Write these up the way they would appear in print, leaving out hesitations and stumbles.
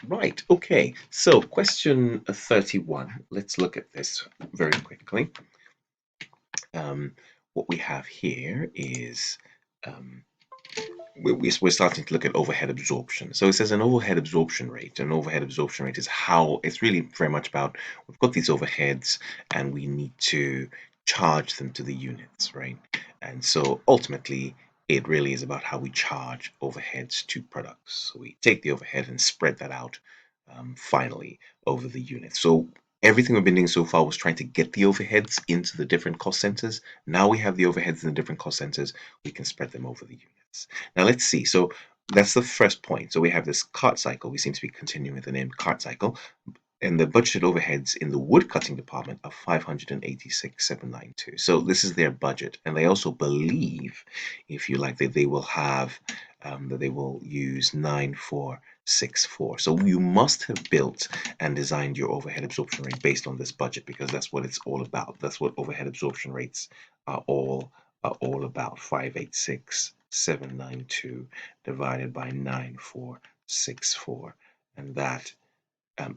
Right, okay. So question 31. Let's look at this very quickly. Um, what we have here is um, we're starting to look at overhead absorption. So it says an overhead absorption rate. An overhead absorption rate is how it's really very much about we've got these overheads and we need to charge them to the units, right? And so ultimately, it really is about how we charge overheads to products. So we take the overhead and spread that out finally over the unit. So everything we've been doing so far was trying to get the overheads into the different cost centers. Now we have the overheads in the different cost centers, we can spread them over the units. Now let's see. So that's the first point. So we have this cart cycle. We seem to be continuing with the name cart cycle. And the budgeted overheads in the wood cutting department are 586,792. So this is their budget. And they also believe, if you like, that they will have that they will use 9464. So you must have built and designed your overhead absorption rate based on this budget, because that's what it's all about. That's what overhead absorption rates are all about. 586,792 divided by 9464, and that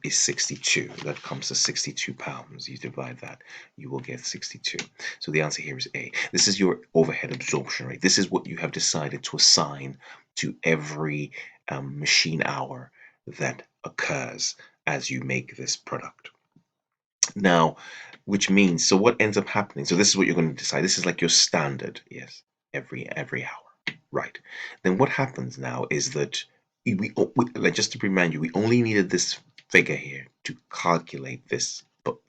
is 62. That comes to 62 pounds. You divide that, you will get 62. So the answer here is A. This is your overhead absorption rate. This is what you have decided to assign to every machine hour that occurs as you make this product. Now, which means, so what ends up happening? So this is what you're going to decide. This is like your standard, yes, every hour, right? Then what happens now is that like, just to remind you, we only needed this figure here to calculate this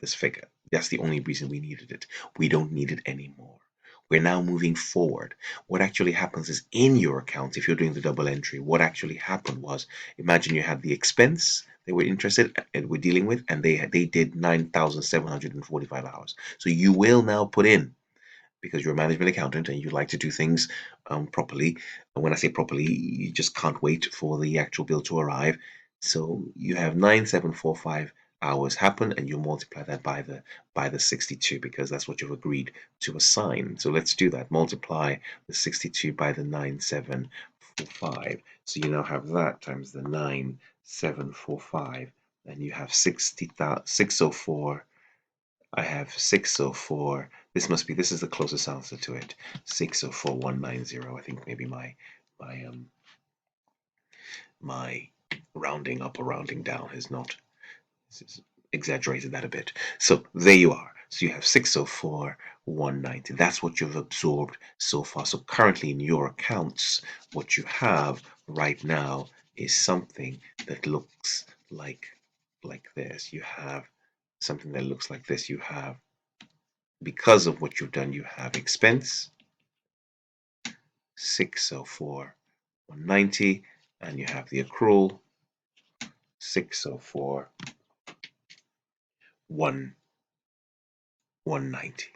figure. That's the only reason we needed it. We don't need it anymore. We're now moving forward. What actually happens is in your account, if you're doing the double entry, what actually happened was, imagine you had the expense they were interested and were dealing with, and they did 9,745 hours. So you will now put in, because you're a management accountant and you like to do things properly. And when I say properly, you just can't wait for the actual bill to arrive. So you have 9,745 hours happen, and you multiply that by the 62, because that's what you've agreed to assign. So let's do that. Multiply the 62 by the 9,745. So you now have that times the 9,745, and you have 604. I have 604. This is the closest answer to it. 604,190. I think maybe my rounding up or rounding down has not exaggerated that a bit. So there you are. So you have 604,190. That's what you've absorbed so far. So currently in your accounts, what you have right now is something that looks like this. You have something that looks like this. You have, because of what you've done, you have expense 604,190, and you have the accrual 604,190.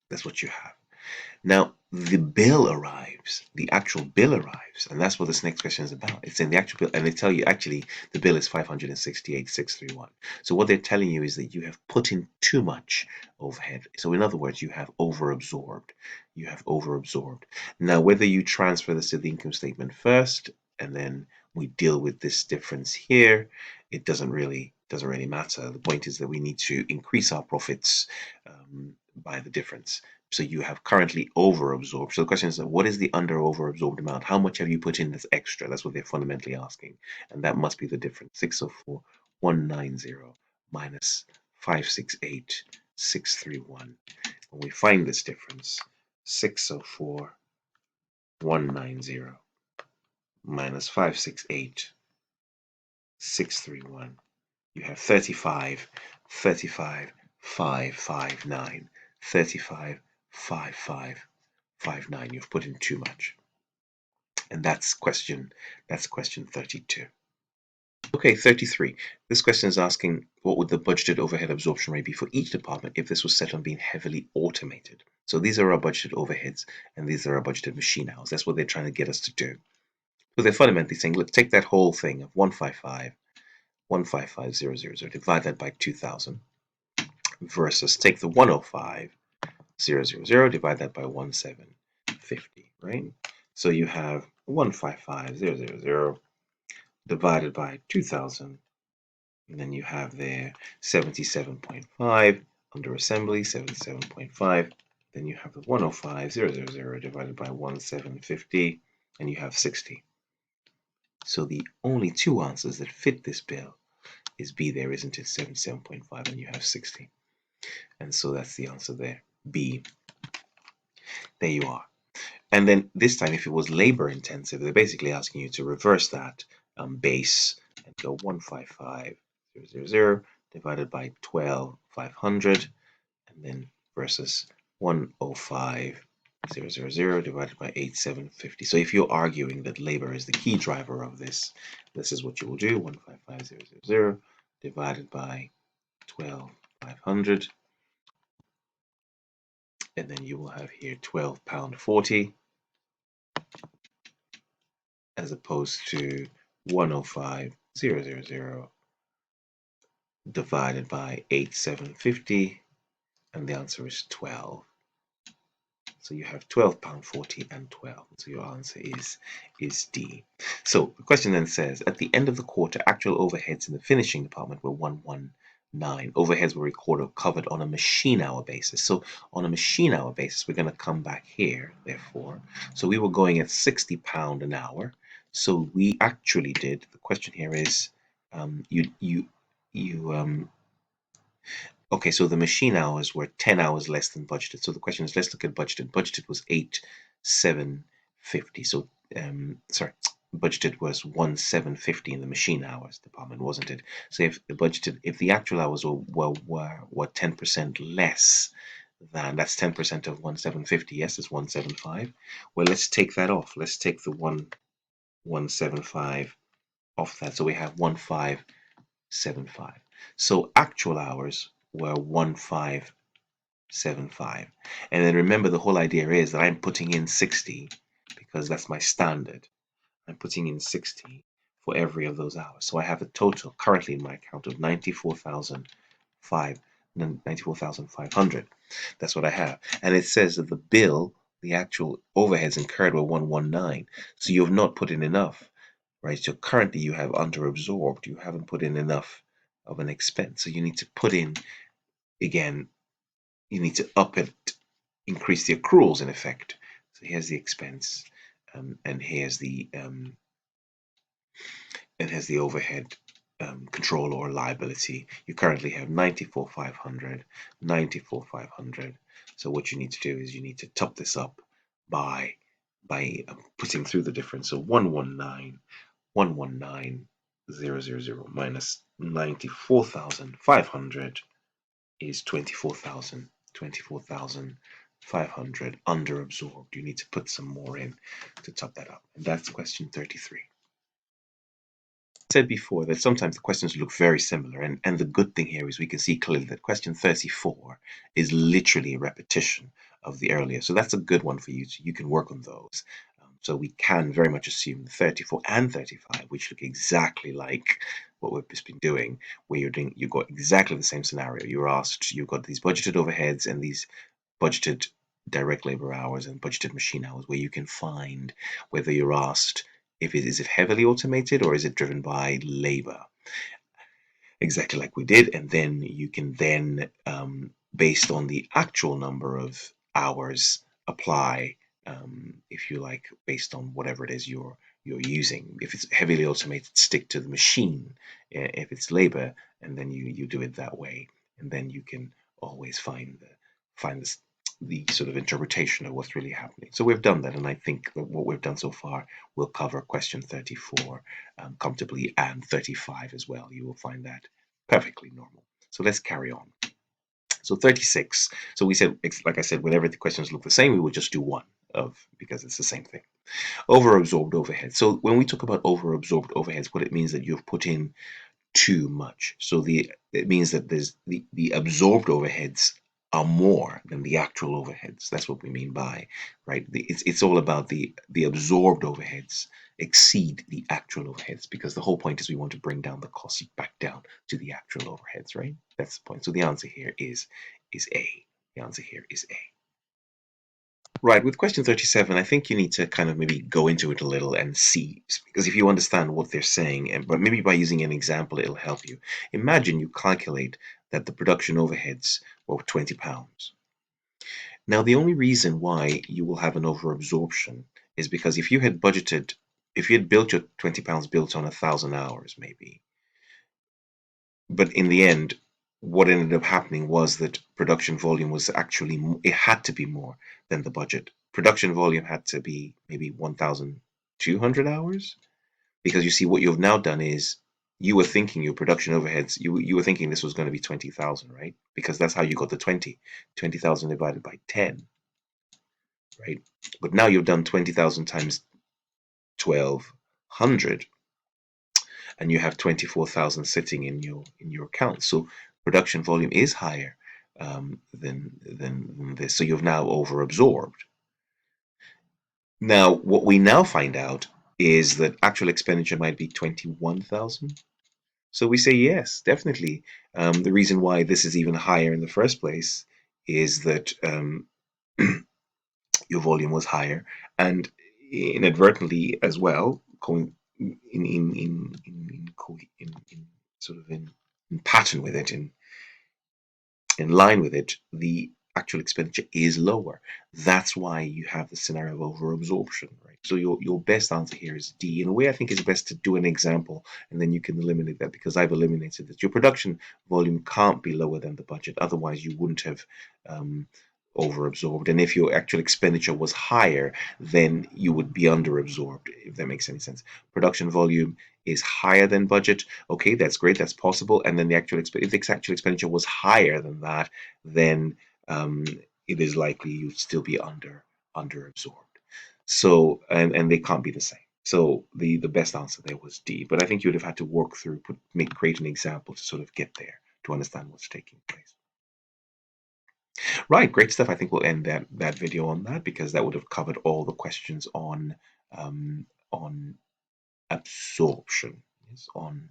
That's what you have. Now the bill arrives, the actual bill arrives, and that's what this next question is about. It's in the actual bill, and they tell you actually the bill is 568,631. So what they're telling you is that you have put in too much overhead. So in other words, you have overabsorbed. You have overabsorbed. Now whether you transfer this to the income statement first and then we deal with this difference here, it doesn't really matter. The point is that we need to increase our profits by the difference. So you have currently overabsorbed. So the question is, what is the under overabsorbed amount? How much have you put in that's extra? That's what they're fundamentally asking. And that must be the difference. 604,190 minus 568,631. When we find this difference, 604,190 minus 568,631, you have 35,559. 35,559. You've put in too much. And that's question 32. Okay, 33. This question is asking, what would the budgeted overhead absorption rate be for each department if this was set on being heavily automated? So these are our budgeted overheads, and these are our budgeted machine hours. That's what they're trying to get us to do. So they're fundamentally saying, look, take that whole thing of 155,000, divide that by 2,000, versus take the 105,000, divide that by 1,750, right? So you have 155,000 divided by 2,000 And then you have there 77.5 under assembly, 77.5. Then you have the 105,000 divided by 1750, and you have 60. So the only two answers that fit this bill is B there, isn't it? 77.5, and you have 60. And so that's the answer there. B. There you are. And then this time, if it was labor intensive, they're basically asking you to reverse that base and go 155,000 divided by 12,500, and then versus 105,000 divided by 8,750. So if you're arguing that labor is the key driver of this, this is what you will do: 155,000 divided by 12,500. And then you will have here £12.40 as opposed to 105,000 divided by 8,750, and the answer is 12. So you have £12.40 and 12. So your answer is D. So the question then says, at the end of the quarter, actual overheads in the finishing department were 119. Overheads were recorded covered on a machine hour basis. So on a machine hour basis, we're going to come back here, therefore. So we were going at £60 an hour. So we actually did, the question here is, okay, so the machine hours were 10 hours less than budgeted. So the question is, let's look at budgeted. Budgeted was 8,750. So, sorry, budgeted was 1,750 in the machine hours department, wasn't it? So if the actual hours were 10% less than, that's 10% of 1,750. Yes, it's 175. Well, let's take that off. Let's take the 175 off that. So we have 1,575. So actual hours were 1,575. And then remember, the whole idea is that I'm putting in 60 because that's my standard. I'm putting in 60 for every of those hours. So I have a total currently in my account of 94,500. That's what I have. And it says that the bill, the actual overheads incurred were 119. So you have not put in enough, right? So currently you have under-absorbed. You haven't put in enough of an expense. So you need to put in, again, you need to up it, increase the accruals in effect. So here's the expense, and here's the overhead control or liability. You currently have 94,500, 94,500. So what you need to do is you need to top this up by putting through the difference. So 119,000 minus 94,500 is 24,500 under absorbed. You need to put some more in to top that up. And that's question 33. I said before that sometimes the questions look very similar, and the good thing here is we can see clearly that question 34 is literally a repetition of the earlier. So that's a good one for you. So you can work on those. So we can very much assume 34 and 35, which look exactly like what we've just been doing, where you've got exactly the same scenario. You're asked, you've got these budgeted overheads and these budgeted direct labor hours and budgeted machine hours, where you can find whether you're asked is it heavily automated or is it driven by labor, exactly like we did. And then you can then, based on the actual number of hours, apply, if you like, based on whatever it is you're using. If it's heavily automated, stick to the machine. If it's labor, and then you do it that way, and then you can always find the sort of interpretation of what's really happening. So we've done that, and I think that what we've done so far will cover question 34 comfortably, and 35 as well. You will find that perfectly normal. So let's carry on. So 36. So we said, like I said, whenever the questions look the same, we will just do one because it's the same thing. Overabsorbed overhead. So when we talk about overabsorbed overheads, what it means that you've put in too much. So it means that there's the absorbed overheads are more than the actual overheads. That's what we mean by, right? It's all about the absorbed overheads exceed the actual overheads, because the whole point is we want to bring down the costs back down to the actual overheads, right? That's the point. So the answer here is A. The answer here is A. Right, with question 37, I think you need to kind of maybe go into it a little and see, because if you understand what they're saying, but maybe by using an example, it'll help you. Imagine you calculate that the production overheads were 20 pounds. Now, the only reason why you will have an overabsorption is because if you had budgeted, if you had built your 20 pounds built on 1,000 hours, maybe, but in the end, what ended up happening was that production volume was actually, it had to be more than the budget. Production volume had to be maybe 1,200 hours, because you see what you've now done is you were thinking your production overheads, you were thinking this was going to be 20,000, right? Because that's how you got the 20,000 divided by 10, right? But now you've done 20,000 times 1,200, and you have 24,000 sitting in your account. So production volume is higher than this. So you've now overabsorbed. Now, what we now find out is that actual expenditure might be 21,000. So we say yes, definitely. The reason why this is even higher in the first place is that your volume was higher, and inadvertently as well, in sort of in pattern with it, in line with it, the actual expenditure is lower. That's why you have the scenario of overabsorption, right? So your best answer here is D. In a way, I think it's best to do an example, and then you can eliminate that, because I've eliminated that. Your production volume can't be lower than the budget, otherwise you wouldn't have overabsorbed. And if your actual expenditure was higher, then you would be underabsorbed, if that makes any sense. Production volume is higher than budget. Okay, that's great, that's possible. And then the actual if the actual expenditure was higher than that, then it is likely you'd still be underabsorbed. So and they can't be the same. So the best answer there was D. But I think you would have had to work through, create an example to sort of get there, to understand what's taking place. Right, great stuff. I think we'll end that video on that, because that would have covered all the questions on absorption. Is on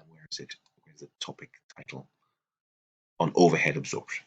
where is it? Where's the topic title? On overhead absorption.